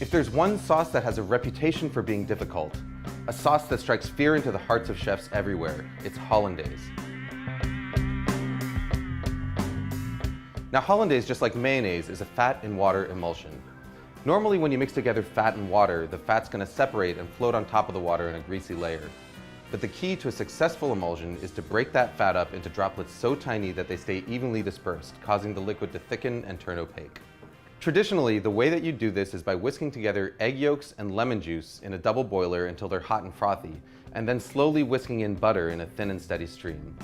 If there's one sauce that has a reputation for being difficult, a sauce that strikes fear into the hearts of chefs everywhere, it's Hollandaise. Now, Hollandaise, just like mayonnaise, is a fat and water emulsion. Normally, when you mix together fat and water, the fat's going to separate and float on top of the water in a greasy layer. But the key to a successful emulsion is to break that fat up into droplets so tiny that they stay evenly dispersed, causing the liquid to thicken and turn opaque. Traditionally, the way that you do this is by whisking together egg yolks and lemon juice in a double boiler until they're hot and frothy, and then slowly whisking in butter in a thin and steady stream.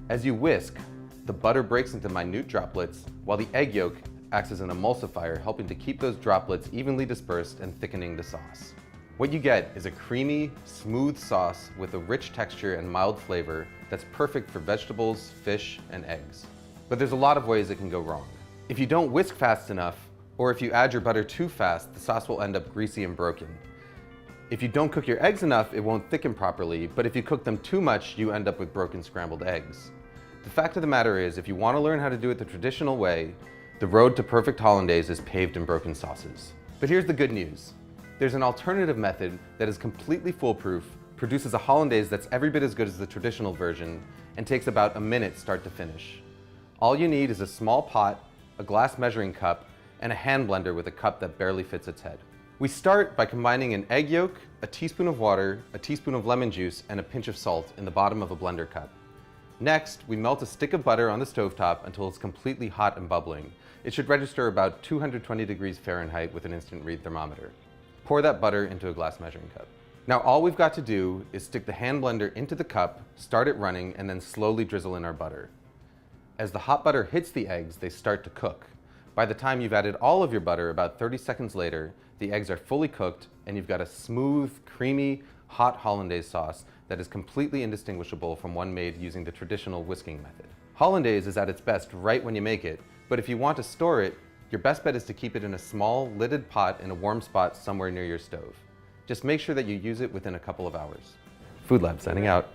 As you whisk, the butter breaks into minute droplets, while the egg yolk acts as an emulsifier, helping to keep those droplets evenly dispersed and thickening the sauce. What you get is a creamy, smooth sauce with a rich texture and mild flavor that's perfect for vegetables, fish, and eggs. But there's a lot of ways it can go wrong. If you don't whisk fast enough, or if you add your butter too fast, the sauce will end up greasy and broken. If you don't cook your eggs enough, it won't thicken properly, but if you cook them too much, you end up with broken scrambled eggs. The fact of the matter is, if you want to learn how to do it the traditional way, the road to perfect Hollandaise is paved in broken sauces. But here's the good news. There's an alternative method that is completely foolproof, produces a Hollandaise that's every bit as good as the traditional version, and takes about a minute start to finish. All you need is a small pot, a glass measuring cup, and a hand blender with a cup that barely fits its head. We start by combining an egg yolk, a teaspoon of water, a teaspoon of lemon juice, and a pinch of salt in the bottom of a blender cup. Next, we melt a stick of butter on the stovetop until it's completely hot and bubbling. It should register about 220 degrees Fahrenheit with an instant read thermometer. Pour that butter into a glass measuring cup. Now all we've got to do is stick the hand blender into the cup, start it running, and then slowly drizzle in our butter. As the hot butter hits the eggs, they start to cook. By the time you've added all of your butter, about 30 seconds later, the eggs are fully cooked and you've got a smooth, creamy, hot Hollandaise sauce that is completely indistinguishable from one made using the traditional whisking method. Hollandaise is at its best right when you make it, but if you want to store it, your best bet is to keep it in a small, lidded pot in a warm spot somewhere near your stove. Just make sure that you use it within a couple of hours. Food Lab signing out.